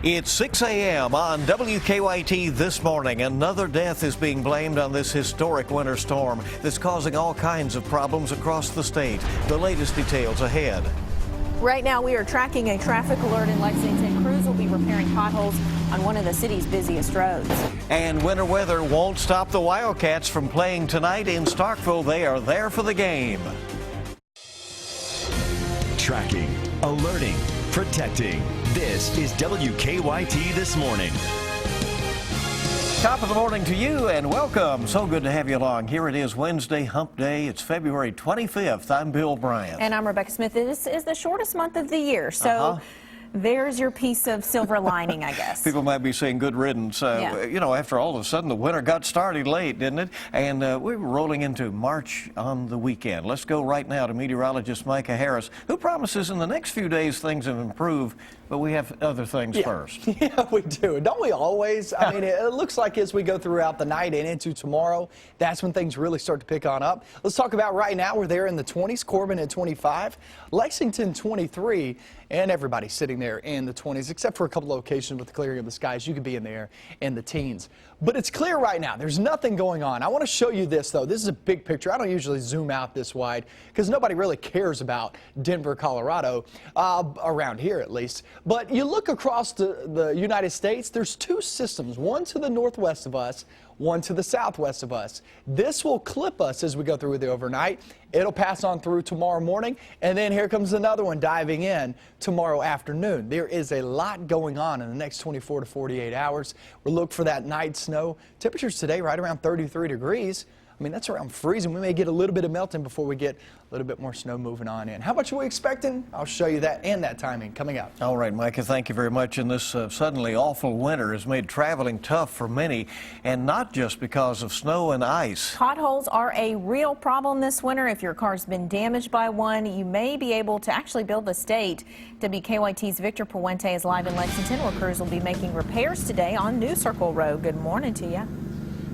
It's 6 a.m. on WKYT this morning. Another death is being blamed on this historic winter storm that's causing all kinds of problems across the state. The latest details ahead. Right now, we are tracking a traffic alert in Lexington. Crews will be repairing potholes on one of the city's busiest roads. And winter weather won't stop the Wildcats from playing tonight in Starkville. They are there for the game. Tracking, alerting, protecting. This is WKYT This Morning. Top of the morning to you and welcome. So good to have you along. Here it is, Wednesday, hump day. It's February 25th. I'm Bill Bryant. And I'm Rebecca Smith. This is the shortest month of the year. So there's your piece of silver lining, I guess. People might be saying good riddance. You know, after all of a sudden the winter got started late, didn't it? And we were rolling into March on the weekend. Let's go right now to meteorologist Micah Harris, who promises in the next few days things have improved, but we have other things first. Yeah, we do. Don't we always? I mean, it looks like as we go throughout the night and into tomorrow, that's when things really start to pick on up. Let's talk about right now. We're there in the 20s, Corbin at 25, Lexington 23, and everybody sitting there in the 20s, except for a couple locations with the clearing of the skies. You could be in there in the teens. But it's clear right now. There's nothing going on. I want to show you this, though. This is a big picture. I don't usually zoom out this wide because nobody really cares about Denver, Colorado, around here at least. But you look across the United States, there's two systems, one to the northwest of us, one to the southwest of us. This will clip us as we go through the overnight. It'll pass on through tomorrow morning, and then here comes another one diving in tomorrow afternoon. There is a lot going on in the next 24 to 48 hours. We'll look for that night snow. Temperatures today right around 33 degrees. I mean, that's around freezing. We may get a little bit of melting before we get a little bit more snow moving on in. How much are we expecting? I'll show you that and that timing coming up. All right, Micah, thank you very much. And this suddenly awful winter has made traveling tough for many, and not just because of snow and ice. Potholes are a real problem this winter. If your car's been damaged by one, you may be able to actually build the state. WKYT's Victor Puente is live in Lexington, where crews will be making repairs today on New Circle Road. Good morning to you.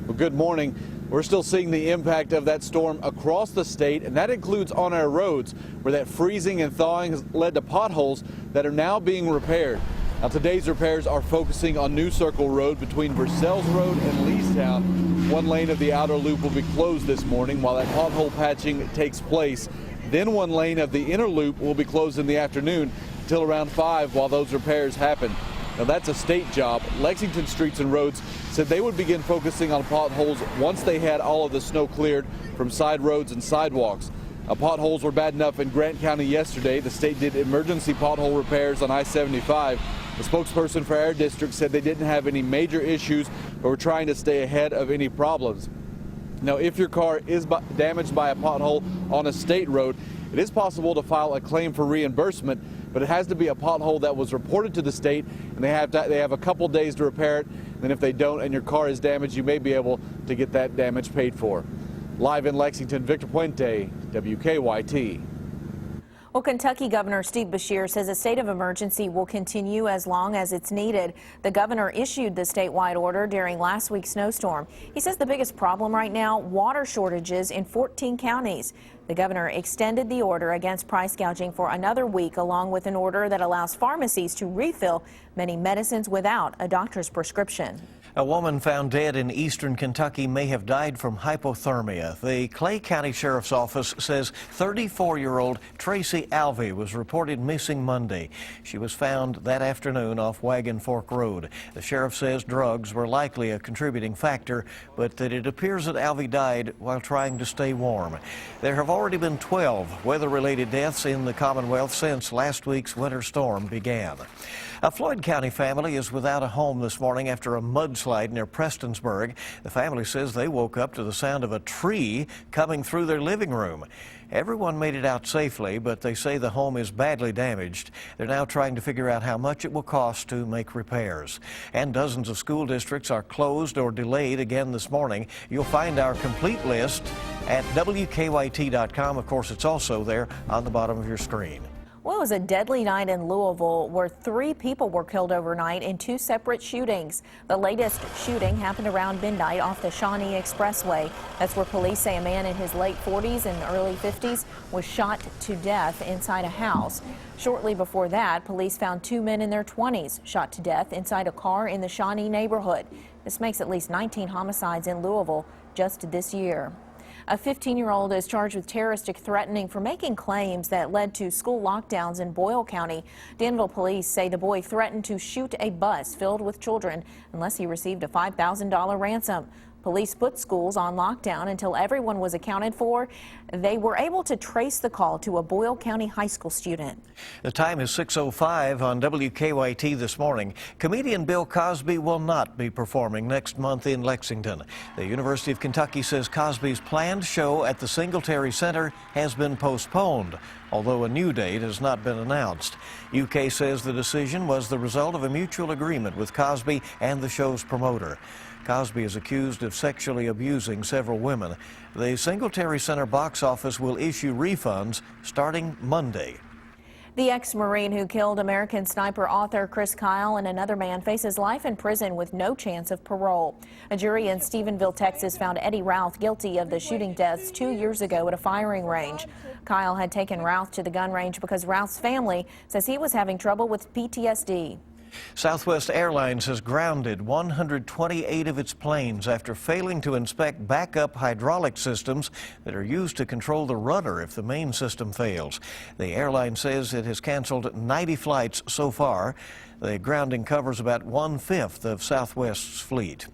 Well, good morning. We're still seeing the impact of that storm across the state, and that includes on our roads, where that freezing and thawing has led to potholes that are now being repaired. Now, today's repairs are focusing on New Circle Road between Versailles Road and Leestown. One lane of the outer loop will be closed this morning while that pothole patching takes place. Then one lane of the inner loop will be closed in the afternoon until around 5 while those repairs happen. Now, that's a state job. Lexington Streets and Roads said they would begin focusing on potholes once they had all of the snow cleared from side roads and sidewalks. Potholes were bad enough in Grant County yesterday. The state did emergency pothole repairs on I-75. The spokesperson for our district said they didn't have any major issues, but were trying to stay ahead of any problems. Now, if your car is damaged by a pothole on a state road, it is possible to file a claim for reimbursement, but it has to be a pothole that was reported to the state, and they have a couple days to repair it. And if they don't and your car is damaged, you may be able to get that damage paid for. Live in Lexington, Victor Puente, WKYT. Well, Kentucky Governor Steve Beshear says a state of emergency will continue as long as it's needed. The governor issued the statewide order during last week's snowstorm. He says the biggest problem right now, water shortages in 14 counties. The governor extended the order against price gouging for another week, along with an order that allows pharmacies to refill many medicines without a doctor's prescription. A woman found dead in eastern Kentucky may have died from hypothermia. The Clay County Sheriff's Office says 34-year-old Tracy Alvey was reported missing Monday. She was found that afternoon off Wagon Fork Road. The sheriff says drugs were likely a contributing factor, but that it appears that Alvey died while trying to stay warm. There have already been 12 weather-related deaths in the Commonwealth since last week's winter storm began. A Floyd County family is without a home this morning after a mudslide near Prestonsburg. The family says they woke up to the sound of a tree coming through their living room. Everyone made it out safely, but they say the home is badly damaged. They're now trying to figure out how much it will cost to make repairs. And dozens of school districts are closed or delayed again this morning. You'll find our complete list at WKYT.com. Of course, it's also there on the bottom of your screen. Well, it was a deadly night in Louisville where 3 people were killed overnight in 2 separate shootings. The latest shooting happened around midnight off the Shawnee Expressway. That's where police say a man in his late 40s and early 50s was shot to death inside a house. Shortly before that, police found 2 men in their 20s shot to death inside a car in the Shawnee neighborhood. This makes at least 19 homicides in Louisville just this year. A 15-year-old is charged with terroristic threatening for making claims that led to school lockdowns in Boyle County. Danville police say the boy threatened to shoot a bus filled with children unless he received a $5,000 ransom. Police put schools on lockdown until everyone was accounted for. They were able to trace the call to a Boyle County high school student. The time is 6:05 on WKYT this morning. Comedian Bill Cosby will not be performing next month in Lexington. The University of Kentucky says Cosby's planned show at the Singletary Center has been postponed, although a new date has not been announced. UK says the decision was the result of a mutual agreement with Cosby and the show's promoter. Cosby is accused of sexually abusing several women. The Singletary Center box office will issue refunds starting Monday. The ex-Marine who killed American sniper author Chris Kyle and another man faces life in prison with no chance of parole. A jury in Stephenville, Texas found Eddie Routh guilty of the shooting deaths 2 years ago at a firing range. Kyle had taken Routh to the gun range because Routh's family says he was having trouble with PTSD. Southwest Airlines has grounded 128 of its planes after failing to inspect backup hydraulic systems that are used to control the rudder if the main system fails. The airline says it has canceled 90 flights so far. The grounding covers about 1/5 of Southwest's fleet.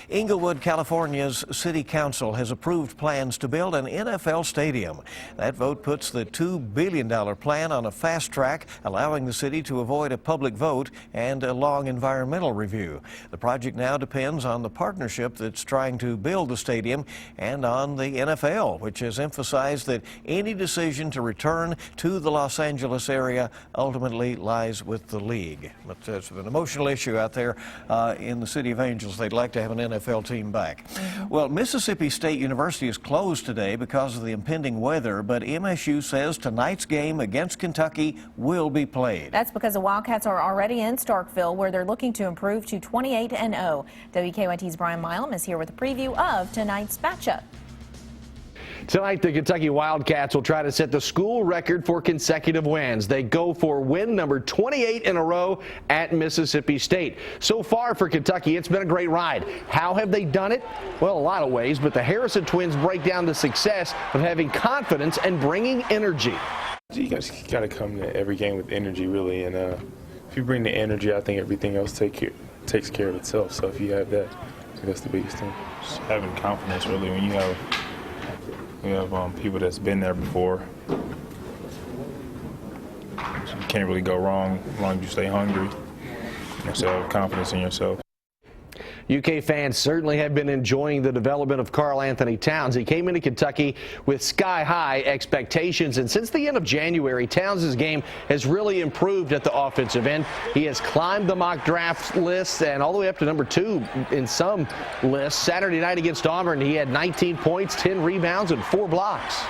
Inglewood, California's City Council has approved plans to build an NFL stadium. That vote puts the $2 billion plan on a fast track, allowing the city to avoid a public vote and a long environmental review. The project now depends on the partnership that's trying to build the stadium and on the NFL, which has emphasized that any decision to return to the Los Angeles area ultimately lies with the league. But it's an emotional issue out there in the city of Angels. They'd like to have an NFL team back. Well, Mississippi State University is closed today because of the impending weather, but MSU says tonight's game against Kentucky will be played. That's because the Wildcats are already in Starkville, where they're looking to improve to 28-0. WKYT's Brian Milam is here with a preview of tonight's matchup. Tonight, the Kentucky Wildcats will try to set the school record for consecutive wins. They go for win number 28 in a row at Mississippi State. So far for Kentucky, it's been a great ride. How have they done it? Well, a lot of ways, but the Harrison twins break down the success of having confidence and bringing energy. You guys got to come to every game with energy, really, and if you bring the energy, I think everything else takes care of itself. So if you have that, I think that's the biggest thing. Just having confidence, really, when you have people that's been there before. So you can't really go wrong as long as you stay hungry and have confidence in yourself. UK fans certainly have been enjoying the development of Karl Anthony Towns. He came into Kentucky with sky-high expectations, and since the end of January, Towns' game has really improved at the offensive end. He has climbed the mock draft lists and all the way up to number 2 in some lists. Saturday night against Auburn, he had 19 points, 10 rebounds, and 4 blocks.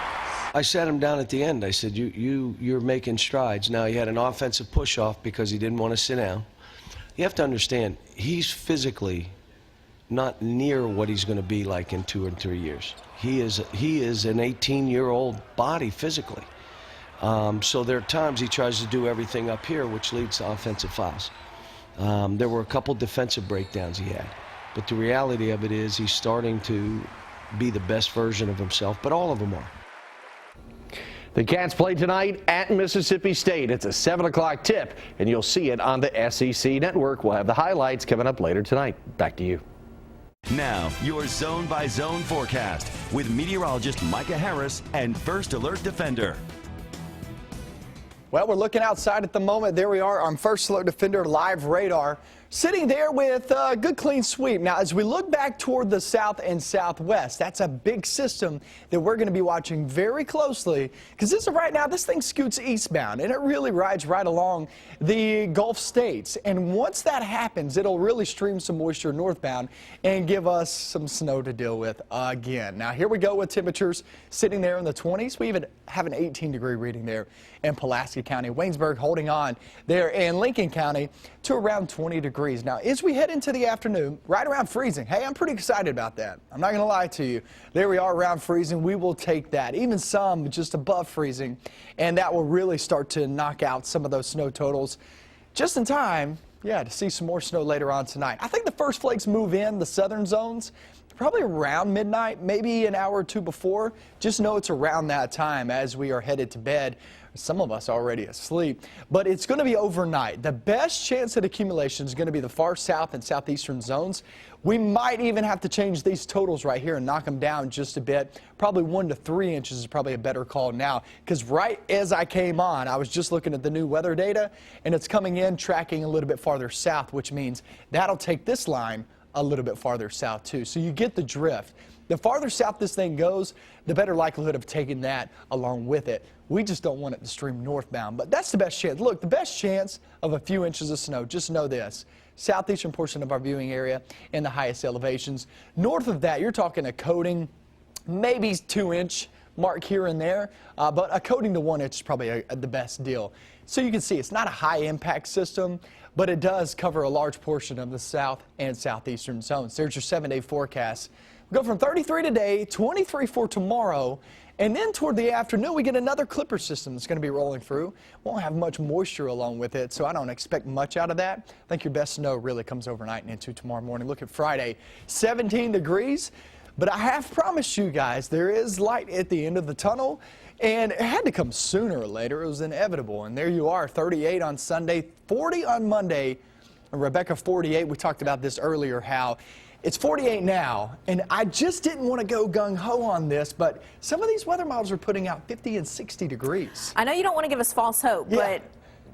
I sat him down at the end. I said, you're making strides. Now, he had an offensive push-off because he didn't want to sit down. You have to understand, he's physically not near what he's going to be like in 2 or 3 years. He is an 18-year-old body physically. So there are times he tries to do everything up here, which leads to offensive fouls. There were a couple defensive breakdowns he had. But the reality of it is he's starting to be the best version of himself, but all of them are. The Cats play tonight at Mississippi State. It's a 7 o'clock tip, and you'll see it on the SEC Network. We'll have the highlights coming up later tonight. Back to you. Now, your zone-by-zone forecast with meteorologist Micah Harris and First Alert Defender. Well, we're looking outside at the moment. There we are on First Alert Defender live radar, sitting there with a good clean sweep. Now, as we look back toward the south and southwest, that's a big system that we're going to be watching very closely, because as of right now, this thing scoots eastbound, and it really rides right along the Gulf states. And once that happens, it'll really stream some moisture northbound and give us some snow to deal with again. Now, here we go with temperatures sitting there in the 20s. We even have an 18-degree reading there in Pulaski. Tracy County. Waynesburg holding on there in Lincoln County to around 20 degrees. Now, as we head into the afternoon, right around freezing. Hey, I'm pretty excited about that. I'm not going to lie to you. There we are around freezing. We will take that. Even some just above freezing. And that will really start to knock out some of those snow totals just in time, yeah, to see some more snow later on tonight. I think the first flakes move in the southern zones probably around midnight, maybe an hour or two before. Just know it's around that time as we are headed to bed. Some of us already asleep, but it's going to be overnight. The best chance at accumulation is going to be the far south and southeastern zones. We might even have to change these totals right here and knock them down just a bit. Probably 1 to 3 inches is probably a better call now, because right as I came on, I was just looking at the new weather data, and it's coming in tracking a little bit farther south, which means that'll take this line a little bit farther south too. So you get the drift. The farther south this thing goes, the better likelihood of taking that along with it. We just don't want it to stream northbound, but that's the best chance. Look, the best chance of a few inches of snow, just know this. Southeastern portion of our viewing area in the highest elevations. North of that, you're talking a coating, maybe 2-inch mark here and there, but a coating to 1 inch is probably the best deal. So you can see it's not a high impact system, but it does cover a large portion of the south and southeastern zones. There's your 7-day forecast. We go from 33 today, 23 for tomorrow, and then toward the afternoon we get another clipper system that's going to be rolling through. Won't have much moisture along with it, so I don't expect much out of that. I think your best snow really comes overnight and into tomorrow morning. Look at Friday, 17 degrees. But I have promised you guys there is light at the end of the tunnel, and it had to come sooner or later. It was inevitable, and there you are, 38 on Sunday, 40 on Monday. And Rebecca, 48. We talked about this earlier, how it's 48 now, and I just didn't want to go gung-ho on this, but some of these weather models are putting out 50 and 60 degrees. I know you don't want to give us false hope, but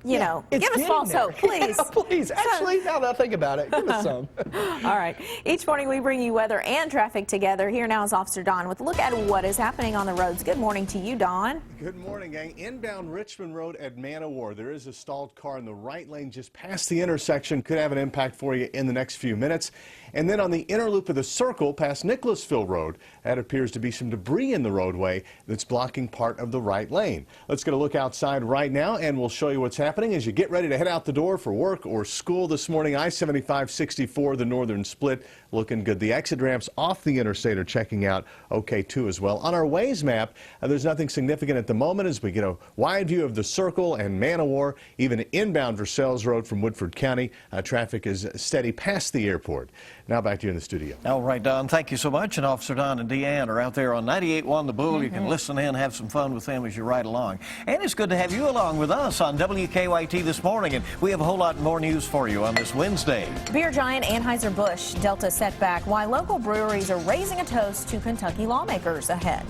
you know, it's give us false hope, please. Yeah, please. Actually, now that I think about it, give us some. All right. Each morning we bring you weather and traffic together. Here now is Officer Don with a look at what is happening on the roads. Good morning to you, Don. Good morning, gang. Inbound Richmond Road at Man o' War. There is a stalled car in the right lane just past the intersection. Could have an impact for you in the next few minutes. And then on the inner loop of the circle past Nicholasville Road, that appears to be some debris in the roadway that's blocking part of the right lane. Let's get a look outside right now, and we'll show you what's happening as you get ready to head out the door for work or school this morning. I-75-64, the northern split, looking good. The exit ramps off the interstate are checking out okay too as well. On our Waze map, there's nothing significant at the moment as we get a wide view of the circle and Man o' War. Even inbound Versailles Road from Woodford County, traffic is steady past the airport. Now back to you in the studio. All right, Don, thank you so much. And Officer Don and Deanne are out there on 98.1 The Bull. You can listen in, have some fun with them as you ride along. And it's good to have you along with us on WKYT this morning. And we have a whole lot more news for you on this Wednesday. Beer giant Anheuser-Busch Delta setback, why local breweries are raising a toast to Kentucky lawmakers ahead.